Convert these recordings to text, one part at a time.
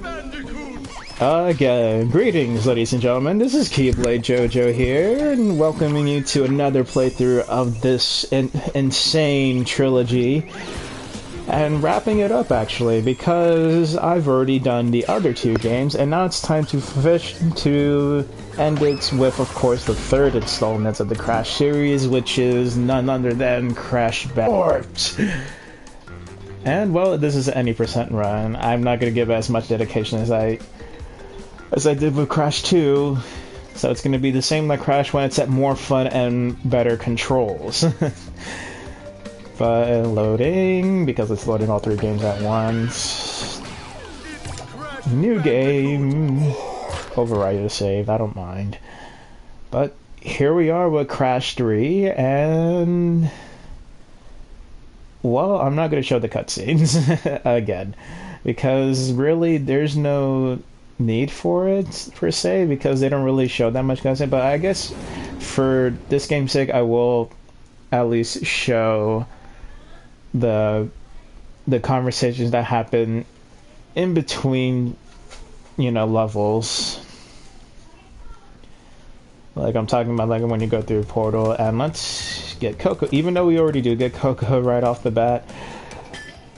Bandicoot! Again, greetings, ladies and gentlemen. This is Keyblade Jojo here, and welcoming you to another playthrough of this insane trilogy. And wrapping it up, actually, because I've already done the other two games, and now it's time to end it with, of course, the third installment of the Crash series, which is none other than Crash Bandicoot. And, well, this is an any percent run. I'm not going to give as much dedication as I did with Crash 2, so it's going to be the same like Crash when it's at more fun and better controls. But loading, because it's loading all three games at once. New game. Override the save, I don't mind. But here we are with Crash 3, and... well, I'm not going to show the cutscenes again, because really there's no need for it, per se, because they don't really show that much cutscene, but I guess for this game's sake, I will at least show the conversations that happen in between, you know, levels. Like I'm talking about, like when you go through a portal, and let's get Coco. Even though we already do get Coco right off the bat,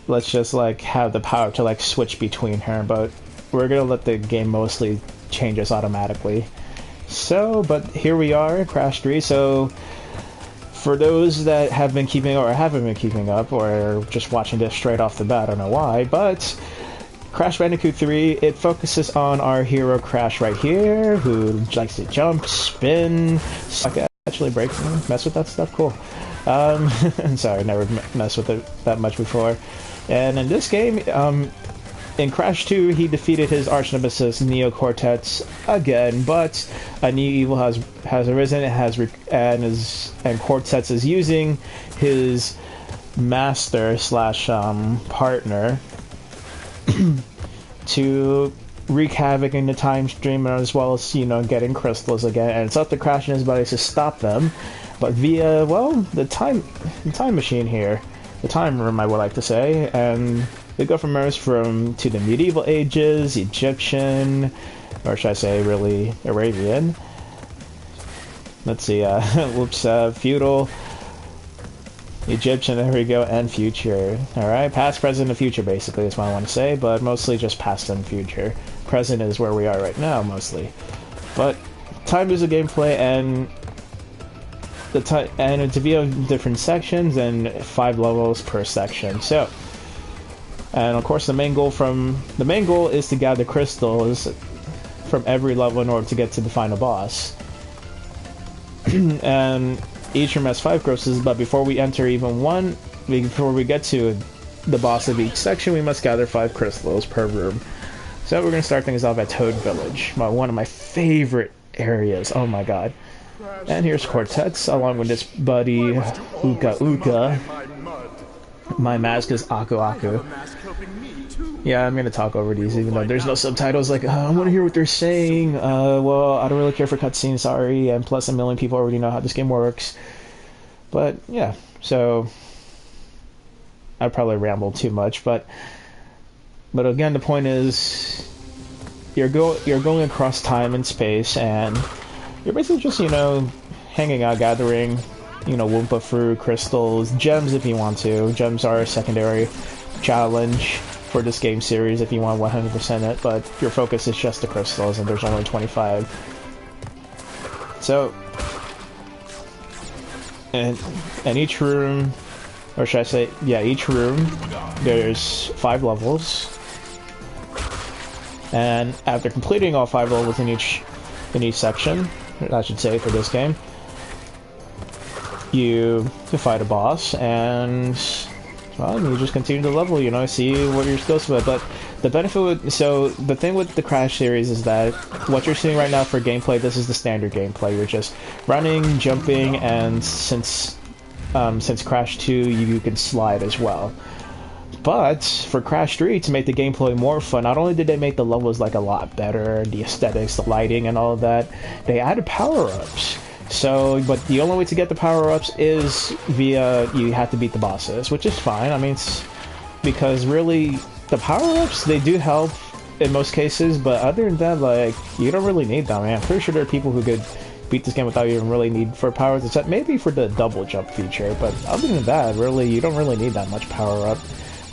let's just like have the power to like switch between her. But we're gonna let the game mostly change us automatically. So, but here we are, Crash 3. So, for those that have been keeping or haven't been keeping up, or just watching this straight off the bat, I don't know why, but Crash Bandicoot 3, it focuses on our hero Crash right here, who likes to jump, spin, actually break, mess with that stuff, cool. Sorry, never messed with it that much before. And in this game, in Crash 2, he defeated his arch nemesis Neo Cortex again, but a new evil has arisen, and Cortex is using his master slash partner to wreak havoc in the time stream, as well as, you know, getting crystals again. And it's up to Crash and his buddies to stop them, but via, well, the time machine here, the time room, I would like to say. And we go from Earth to the medieval ages, Egyptian, or should I say really Arabian. Let's see, feudal, Egyptian, there we go, and future. Alright, past, present, and future basically is what I want to say, but mostly just past and future. Present is where we are right now, mostly. But time is a gameplay, and to be of different sections and 5 levels per section. So, and of course the main goal is to gather crystals from every level in order to get to the final boss. And each room has 5 crystals, but before we get to the boss of each section, we must gather 5 crystals per room. So we're going to start things off at Toad Village, one of my favorite areas, oh my god. And here's Cortex, along with his buddy, Uka Uka. My mask is Aku Aku. Yeah, I'm going to talk over these, even though there's no subtitles. Like, I want to hear what they're saying. Well, I don't really care for cutscenes, sorry. And plus, a million people already know how this game works. But, yeah. So, I probably rambled too much. But again, the point is, you're going across time and space, and you're basically just, you know, hanging out, gathering, you know, Wumpa fruit, crystals, gems if you want to. Gems are a secondary challenge for this game series if you want 100% it, but your focus is just the crystals, and there's only 25. So, and each room, or should I say, yeah, each room, there's 5 levels. And after completing all 5 levels in each section, I should say, for this game, you fight a boss, and well, you just continue to level, you know, see what your skills with. But the benefit so the thing with the Crash series is that what you're seeing right now for gameplay, this is the standard gameplay. You're just running, jumping, and since Crash 2, you can slide as well. But for Crash 3, to make the gameplay more fun, not only did they make the levels like a lot better, the aesthetics, the lighting, and all of that, they added power-ups. So, but the only way to get the power-ups is via, you have to beat the bosses, which is fine. I mean, it's because really, the power-ups, they do help in most cases, but other than that, like, you don't really need them, man. I'm pretty sure there are people who could beat this game without even really need for powers, except maybe for the double jump feature, but other than that, really, you don't really need that much power up.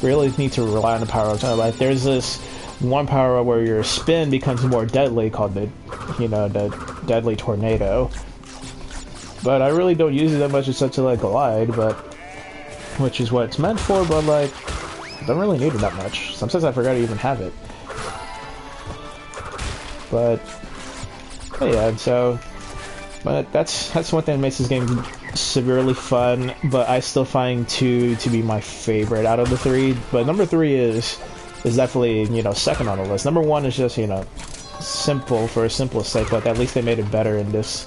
You really need to rely on the power ups. Like, there's this one power up where your spin becomes more deadly, called the, you know, the deadly tornado. But I really don't use it that much except to, like, glide, but, which is what it's meant for, but, like, I don't really need it that much. Sometimes I forgot to even have it. But yeah, so, but that's one thing that makes this game severely fun, but I still find 2 to be my favorite out of the 3. But number 3 is definitely, you know, second on the list. Number 1 is just, you know, simple for a simplest sake, but at least they made it better in this.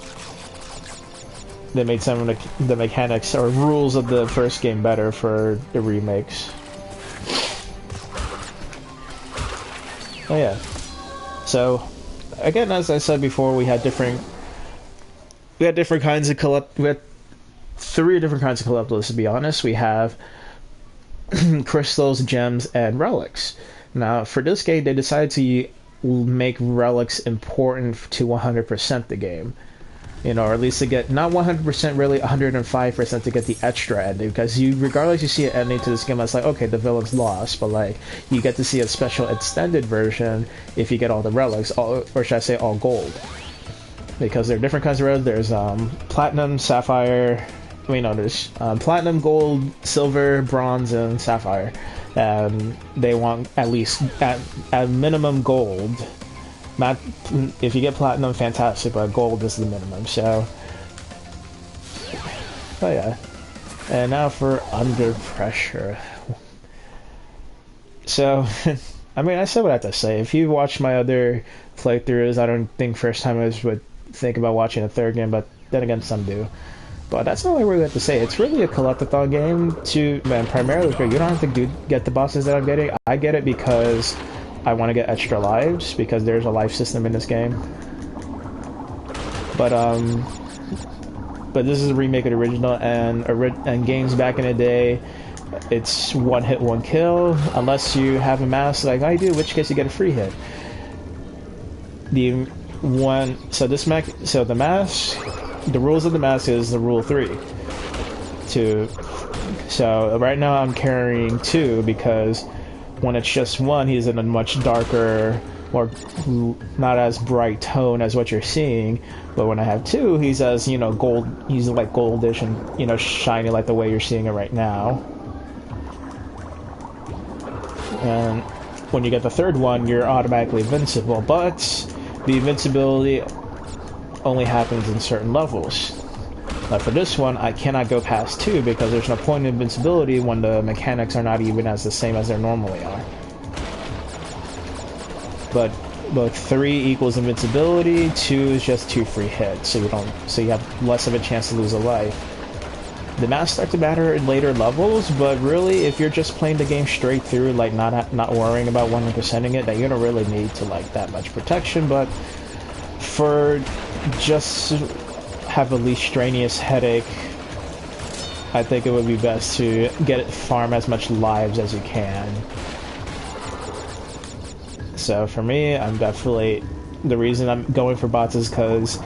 They made some of the mechanics or rules of the first game better for the remakes. Oh yeah. So, again, as I said before, we had different kinds of we had 3 different kinds of collectibles, to be honest. We have crystals, gems, and relics. Now, for this game, they decided to make relics important to 100% the game. You know, or at least to get, not 100%, really 105% to get the extra ending, because regardless you see an ending to this game, it's like, okay, the villain's lost, but like, you get to see a special extended version if you get all the relics, or should I say all gold. Because there are different kinds of relics. There's platinum, sapphire, there's platinum, gold, silver, bronze, and sapphire. And they want at least, at minimum, gold. Not if you get platinum, fantastic, but gold is the minimum. So, oh yeah. And now for Under Pressure. So, I mean, I said what I have to say. If you watch my other playthroughs, I don't think first timers would think about watching a third game, but then again, some do. But that's all I really have to say. It's really a collectathon game, and primarily because you don't have to get the bosses that I'm getting. I get it because I want to get extra lives, because there's a life system in this game. But this is a remake of the original, and games back in the day, it's one hit, one kill, unless you have a mask like I do, in which case you get a free hit. The mask, the rules of the mask is the rule 3. So right now I'm carrying 2, because when it's just 1, he's in a much darker, or not as bright tone as what you're seeing. But when I have 2, he's as, you know, gold. He's like goldish and, you know, shiny like the way you're seeing it right now. And when you get the third one, you're automatically invincible. But the invincibility only happens in certain levels. Now for this one, I cannot go past 2 because there's no point in invincibility when the mechanics are not even as the same as they normally are. But 3 equals invincibility, 2 is just 2 free hits, so you have less of a chance to lose a life. The masks start to matter in later levels, but really, if you're just playing the game straight through, like not worrying about 100%ing it, then you don't really need to like that much protection. But for just have a least strenuous headache, I think it would be best to farm as much lives as you can. So for me, I'm definitely, the reason I'm going for bots is because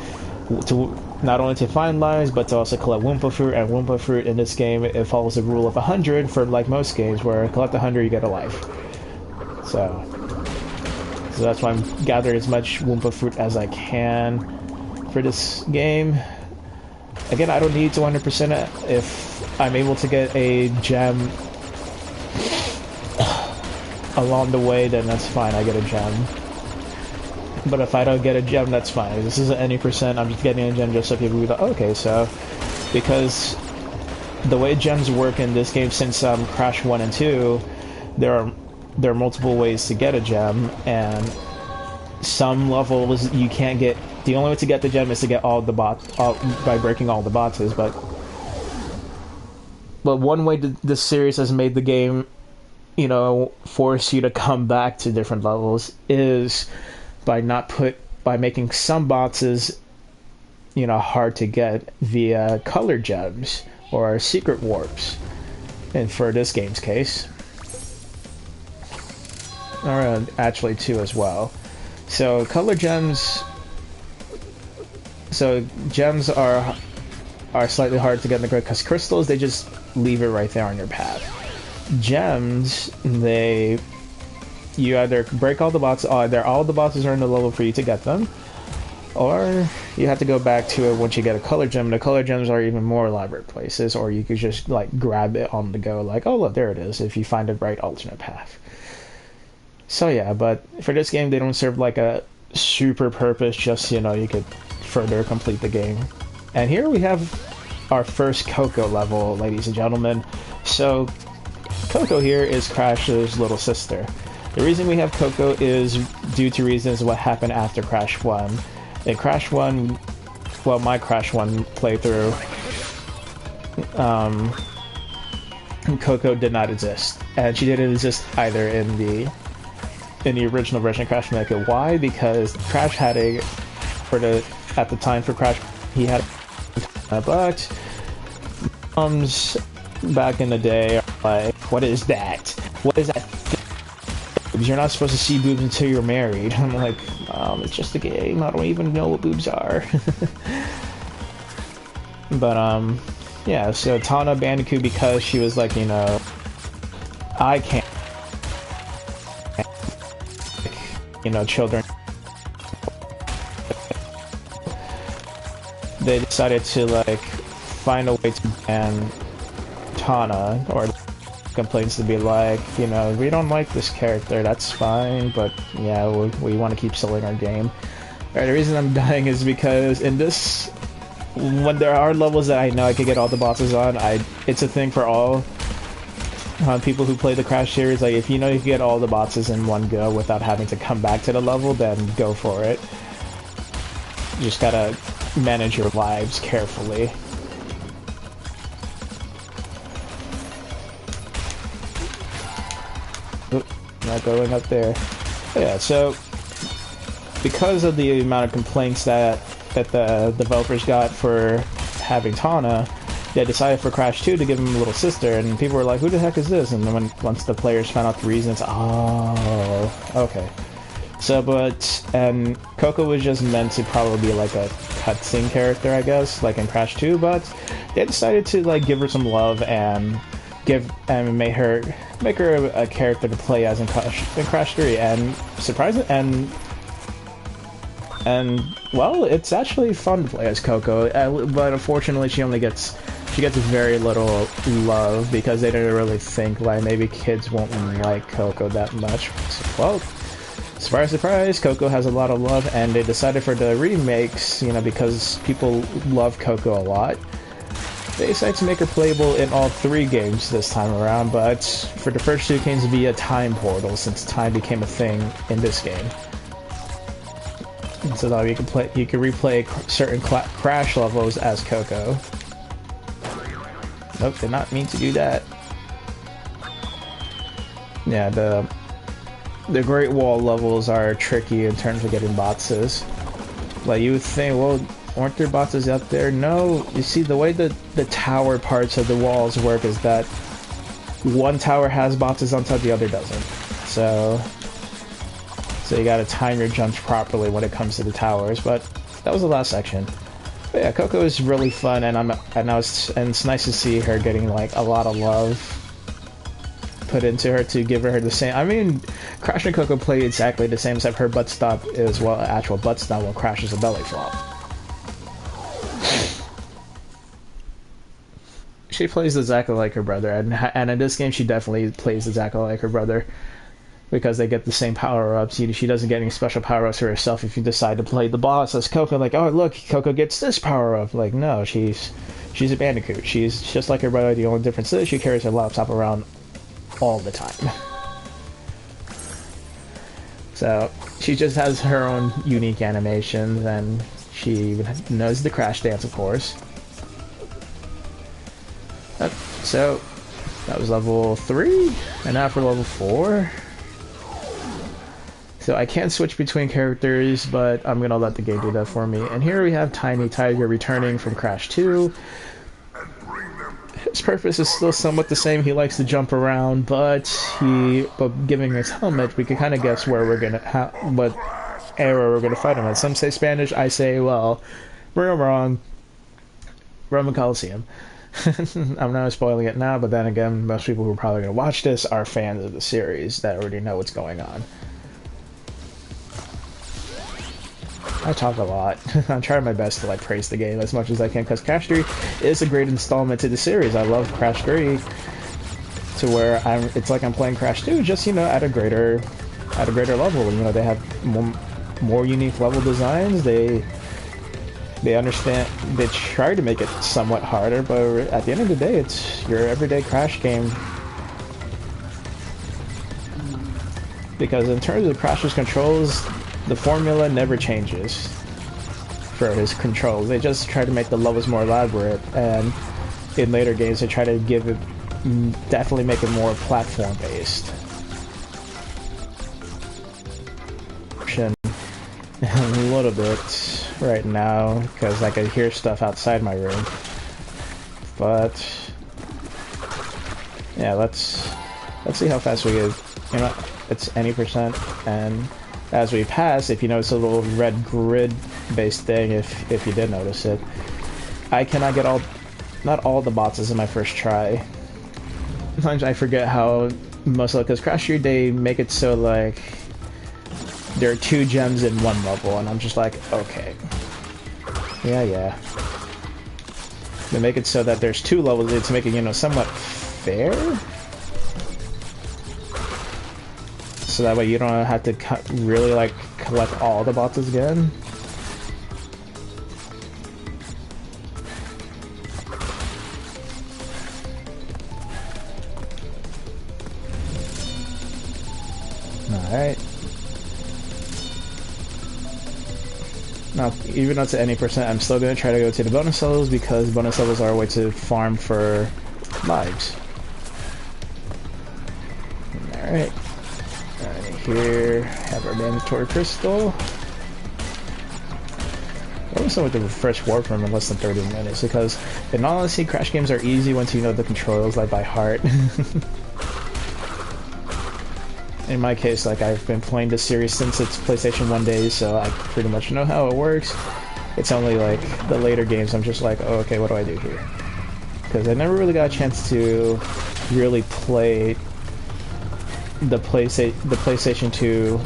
not only to find lives, but to also collect Wumpa Fruit, and Wumpa Fruit in this game, it follows the rule of 100 for like most games, where collect 100 you get a life. So that's why I'm gathering as much Wumpa Fruit as I can for this game. Again, I don't need to 100% it. If I'm able to get a gem along the way, then that's fine, I get a gem. But if I don't get a gem, that's fine. This isn't any percent, I'm just getting a gem just so people will be like, okay, so, because the way gems work in this game, since Crash 1 and 2, there are multiple ways to get a gem, and some levels you can't get. The only way to get the gem is to get all the by breaking all the boxes, but one way this series has made the game, you know, force you to come back to different levels is by making some boxes, you know, hard to get via color gems or secret warps, and for this game's case. or actually 2 as well. So color gems. So gems are slightly hard to get in the grid because crystals, they just leave it right there on your path. Gems, you either break all the bots, either all the bosses are in the level for you to get them, or you have to go back to it once you get a color gem. The color gems are even more elaborate places, or you could just like grab it on the go, like, oh look, there it is, if you find the right alternate path. So yeah, but for this game, they don't serve like a super purpose, just, you know, you could further complete the game. And here we have our first Coco level, ladies and gentlemen. So Coco here is Crash's little sister. The reason we have Coco is due to reasons what happened after Crash 1. In Crash 1, well, my Crash 1 playthrough, Coco did not exist. And she didn't exist either in the original version of Crash Bandicoot. Why? Because Crash had at the time for Crash, he had but moms back in the day are like, what is that? What is that? You're not supposed to see boobs until you're married. I'm like, it's just a game. I don't even know what boobs are. But yeah. So Tana Bandicoot, because she was like, you know, I can't, you know, children. They decided to like find a way to ban Tana, or complaints to be like, you know, we don't like this character, that's fine, but yeah, we want to keep selling our game. Alright, the reason I'm dying is because in this, when there are levels that I know I could get all the bosses on, it's a thing for all people who play the Crash series. Like, if you know you can get all the bosses in one go without having to come back to the level, then go for it. You just gotta manage your lives carefully. Not going up there. But yeah, so because of the amount of complaints that the developers got for having Tana, they decided for Crash 2 to give him a little sister, and people were like, who the heck is this? And then once the players found out the reasons, oh, okay. So, and Coco was just meant to probably be like a cutscene character, I guess, like in Crash 2, but they decided to like give her some love and make her a character to play as in Crash 3, and surprising, and well, it's actually fun to play as Coco, but unfortunately she gets very little love because they didn't really think like maybe kids won't like Coco that much. So, well, surprise, surprise, Coco has a lot of love, and they decided for the remakes, you know, because people love Coco a lot, they decided to make her playable in all 3 games this time around, but for the first 2 games via time portal, since time became a thing in this game. And so now you can replay certain Crash levels as Coco. Nope, did not mean to do that. Yeah, the Great Wall levels are tricky in terms of getting boxes. Like, you would think, well, aren't there boxes out there? No, you see, the way that the tower parts of the walls work is that one tower has boxes on top, the other doesn't. So you gotta time your jumps properly when it comes to the towers. But that was the last section. But yeah, Coco is really fun, and it's nice to see her getting like a lot of love put into her to give her the same. I mean, Crash and Coco play exactly the same, except her butt stop is, well, actual butt stop, while Crash is a belly flop. She plays exactly like her brother, and in this game she definitely plays exactly like her brother, because they get the same power-ups. She doesn't get any special power-ups for herself if you decide to play the boss as Coco, like, oh look, Coco gets this power-up. Like, no, she's a Bandicoot. She's just like her brother, the only difference is she carries her laptop around all the time. So she just has her own unique animations, and she knows the Crash dance, of course. So that was level 3, and now for level 4. So I can't switch between characters, but I'm gonna let the game do that for me. And here we have Tiny Tiger returning from Crash 2. his purpose is still somewhat the same. He likes to jump around, but giving his helmet, we can kind of guess where we're gonna what era we're gonna fight him at. Some say Spanish, I say, well, we're wrong. Roman Coliseum. I'm not spoiling it now, but then again, most people who are probably gonna watch this are fans of the series that already know what's going on. I talk a lot. I'm trying my best to like praise the game as much as I can because Crash 3 is a great installment to the series. I love Crash 3 to where it's like I'm playing Crash 2, just at a greater level. They have more unique level designs. They understand. They try to make it somewhat harder, but at the end of the day, it's your everyday Crash game. Because in terms of Crash's controls, the formula never changes for his controls. They just try to make the levels more elaborate, and in later games they try to definitely make it more platform based. A little bit right now because I can hear stuff outside my room, but yeah, let's see how fast we get. It's any percent, and as we pass, if you notice a little red grid based thing, if you did notice it, I cannot get not all the bosses in my first try. Sometimes I forget how most of it, because Crash 3, they make it so like there are 2 gems in one level, and I'm just like, okay, yeah. They make it so that there's 2 levels. It's making somewhat fair. So that way you don't have to really like collect all the bosses again. Alright. Now, even though it's at any percent, I'm still going to try to go to the bonus levels because bonus levels are a way to farm for lives. Alright. Here, have our mandatory crystal. What was with the first warp room in less than 30 minutes? Because, in all honesty, Crash games are easy once you know the controls, like by heart. In my case, like I've been playing this series since its PlayStation 1 days, so I pretty much know how it works. It's only like the later games I'm just like, oh, okay, what do I do here? Because I never really got a chance to really play the PlayStation 2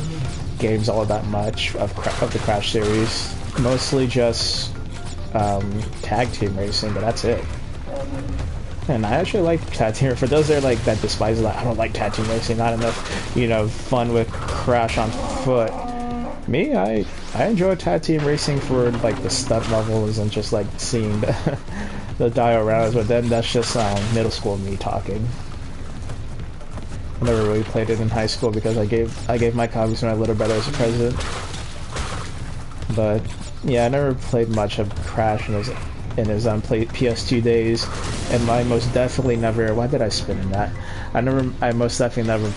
games all that much of the Crash series. Mostly just tag team racing, but that's it. And I actually like tag team. For those that that despise that, I don't like tag team racing. Not enough, fun with Crash on foot. Me, I enjoy tag team racing for like the stunt levels and just like seeing the dial rounds. But then that's just middle school me talking. I never really played it in high school because I gave my copies to my little brother as a present. But yeah, I never played much of Crash in his PS2 days, and I most definitely never. Why did I spin in that? I most definitely never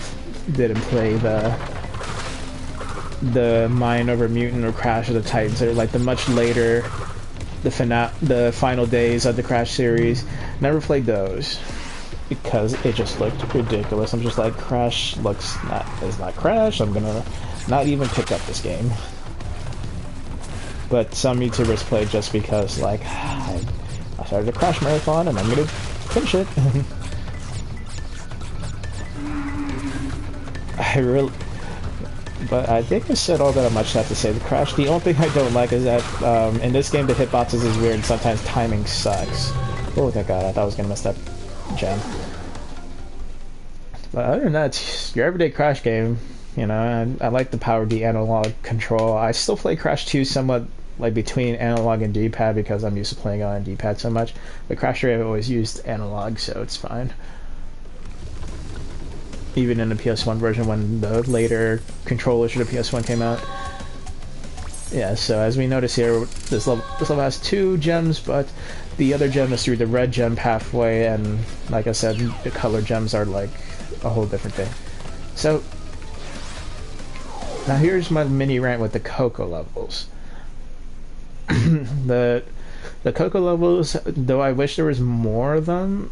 didn't play the Mind Over Mutant or Crash of the Titans. They're like the much later, the final days of the Crash series. Never played those. Because it just looked ridiculous. I'm just like, Crash is not Crash. I'm gonna not even pick up this game. But some YouTubers play just because, like, I started a Crash marathon and I'm gonna finish it. But I think I said all that I much have to say. The Crash, the only thing I don't like is that in this game the hitboxes is weird and sometimes timing sucks. Oh, thank God, I thought I was gonna mess that gem. But other than that, it's your everyday Crash game. I like the Power D analog control. I still play Crash 2 somewhat like between analog and D-pad because I'm used to playing on D-pad so much. But Crash 3 I've always used analog, so it's fine. Even in the PS1 version when the later controllers for the PS1 came out. Yeah, so as we notice here, this level has 2 gems, but the other gem is through the red gem pathway, and like I said, the color gems are like a whole different thing. So now here's my mini rant with the Coco levels. The Coco levels, though I wish there was more of them,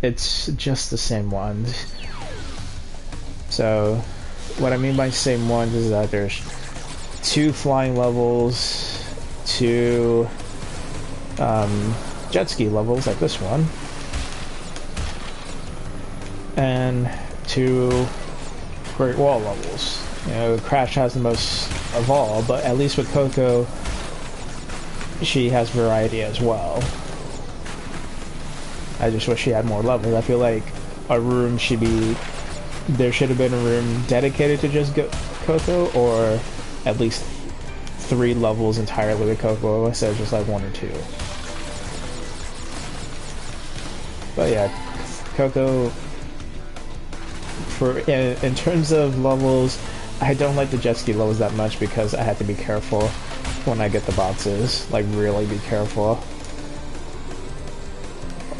It's just the same ones. So, what I mean by same ones is that there's 2 flying levels, 2 jet ski levels like this one, and 2 Great Wall levels. You know, Crash has the most of all, but at least with Coco, she has variety as well. I just wish she had more levels. I feel like a room should be... There should have been a room dedicated to just Coco, or at least 3 levels entirely with Coco instead of just like 1 or 2. But yeah, Coco... in terms of levels, I don't like the jet ski levels that much because I have to be careful when I get the boxes. Like, really be careful.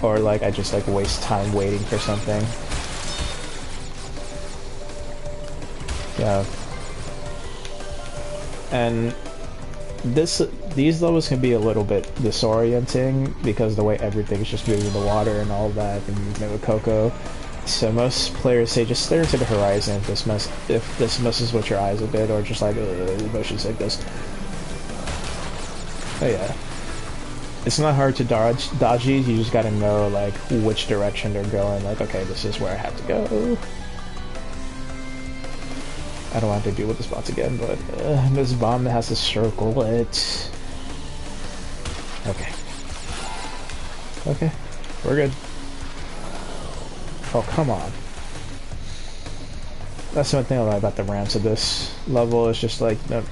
Or like I just like waste time waiting for something. Yeah. And these levels can be a little bit disorienting because the way everything's just moving in the water and all that, and movement with Coco. So most players say just stare into the horizon if this messes with your eyes a bit, or just like motion sickness. But yeah, it's not hard to dodge these. You just gotta know like which direction they're going. Like, okay, this is where I have to go. I don't have to deal with the spots again, but this bomb has to circle it. Okay. Okay, we're good. Oh, come on. That's one thing I like about the ramps of this level. It's just like, no,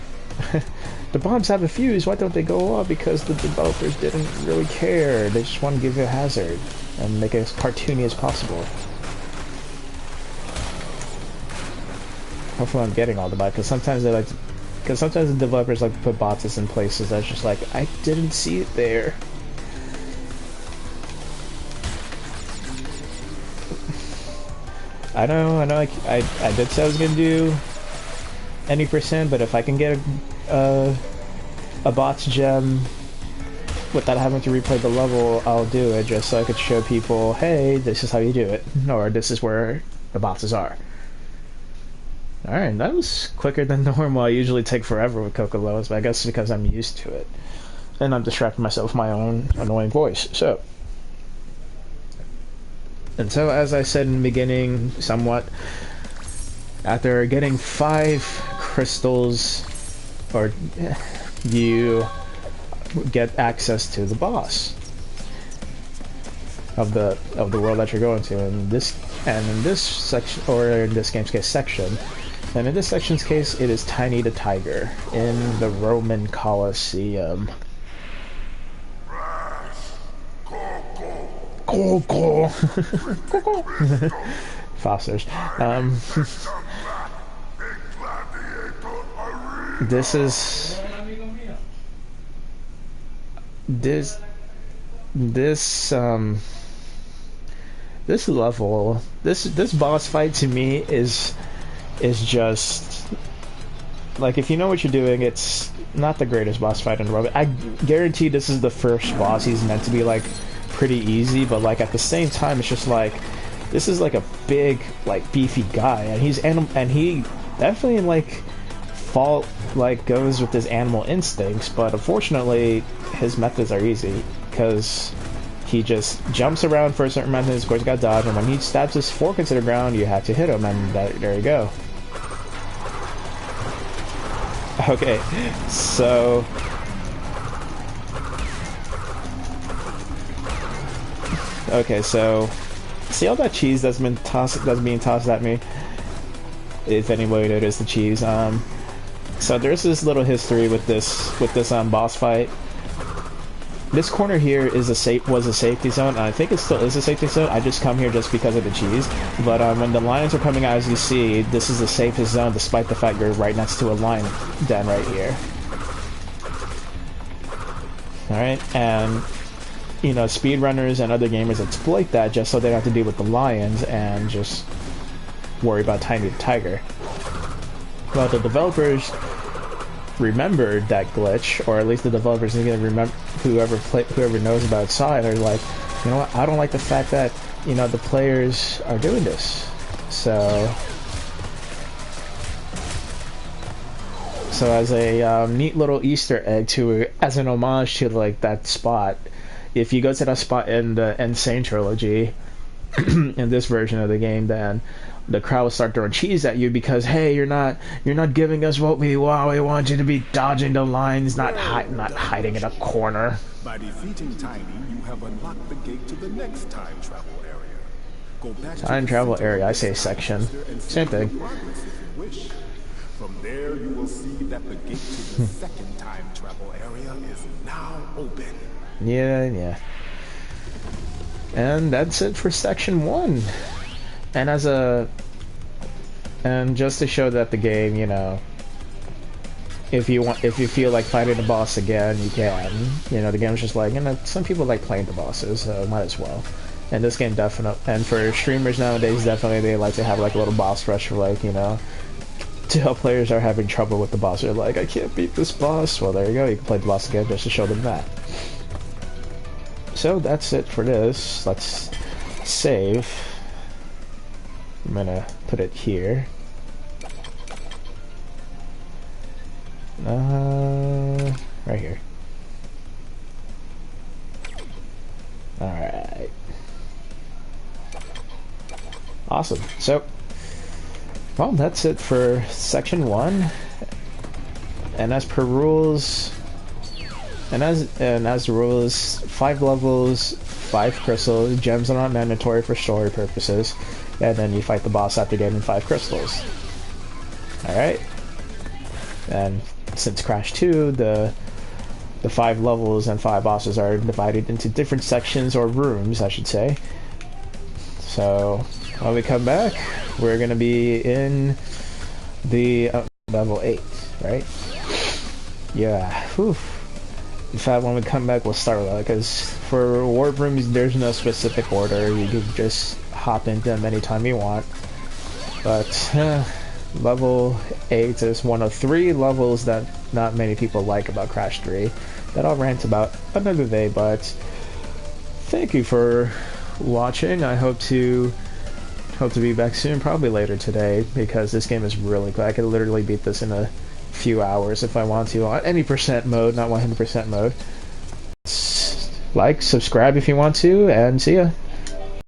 the bombs have a fuse. Why don't they go off? Because the developers didn't really care. They just want to give you a hazard and make it as cartoony as possible. Hopefully I'm getting all the bots, because sometimes they like to, because sometimes the developers like to put bots in places that's just like, I didn't see it there. I know, I did say I was gonna do any %, but if I can get a bots gem without having to replay the level, I'll do it, just so I could show people, hey, this is how you do it, or this is where the boxes are. Alright, that was quicker than normal. I usually take forever with Coco levels, but I guess it's because I'm used to it. And I'm distracting myself with my own annoying voice, so... And so, as I said in the beginning, somewhat, after getting 5 crystals, or you get access to the boss of the world that you're going to. In this section, or in this game's case, section. And in this section's case, it is Tiny the Tiger in the Roman Colosseum. Coco. Fosters. This is this level. This boss fight to me is just like, if you know what you're doing, it's not the greatest boss fight in the world. I guarantee this is the first boss. He's meant to be like pretty easy, but like at the same time, it's just like, this is like a big, like beefy guy, and he definitely like goes with his animal instincts, but unfortunately his methods are easy because he just jumps around for a certain amount of minutes. Of course, you got dodge, and when he stabs his fork into the ground, you have to hit him, and there you go. Okay, so see all that cheese that's being tossed at me? If anybody noticed the cheese, so there's this little history with this boss fight. This corner here was a safety zone, and I think it still is a safety zone. I just come here just because of the cheese. But when the lions are coming out, as you see, this is the safest zone, despite the fact you're right next to a lion den right here. Alright, and you know, speedrunners and other gamers exploit that just so they don't have to deal with the lions and just worry about Tiny the Tiger. Well, the developers remembered that glitch, or at least the developers are gonna remember. Whoever knows about Side are like, you know what? I don't like the fact that you know, the players are doing this. So as a neat little Easter egg to, as an homage to like that spot, if you go to that spot in the Insane trilogy, in this version of the game, then the crowd will start throwing cheese at you because, hey, you're not giving us what we want. We want you to be dodging the lines, not hiding in a corner. By defeating Tiny, you have unlocked the gate to the next time travel area. Go back time travel area, I say section. Same thing. From there, you will see that the gate to the second time travel area is now open. Yeah. And that's it for section 1. And just to show that the game, you know, if you feel like fighting the boss again, you can. You know, the game's just like, you know, some people like playing the bosses, so might as well. And this game definitely, and for streamers nowadays, definitely they like to have like a little boss rush for, like, you know, to help players are having trouble with the boss. They're like, I can't beat this boss. Well, there you go. You can play the boss again just to show them that. So that's it for this. Let's save. I'm gonna put it here. Right here. Alright. Awesome. So, well, that's it for section 1. And as per rules, and as the rules, 5 levels, 5 crystals. Gems are not mandatory for story purposes. And then you fight the boss after getting 5 crystals. Alright. And since Crash 2, the 5 levels and 5 bosses are divided into different sections, or rooms, I should say. So, when we come back, we're going to be in the level 8, right? Yeah. Whew. In fact, when we come back, we'll start with that, because for warp rooms, there's no specific order. You can just hop into them anytime you want. But level 8 is one of 3 levels that not many people like about Crash 3 that I'll rant about another day. But thank you for watching. I hope to be back soon, probably later today, because this game is really good. I could literally beat this in a few hours if I want to, on any percent mode, not 100% mode. Like, subscribe if you want to, and see ya.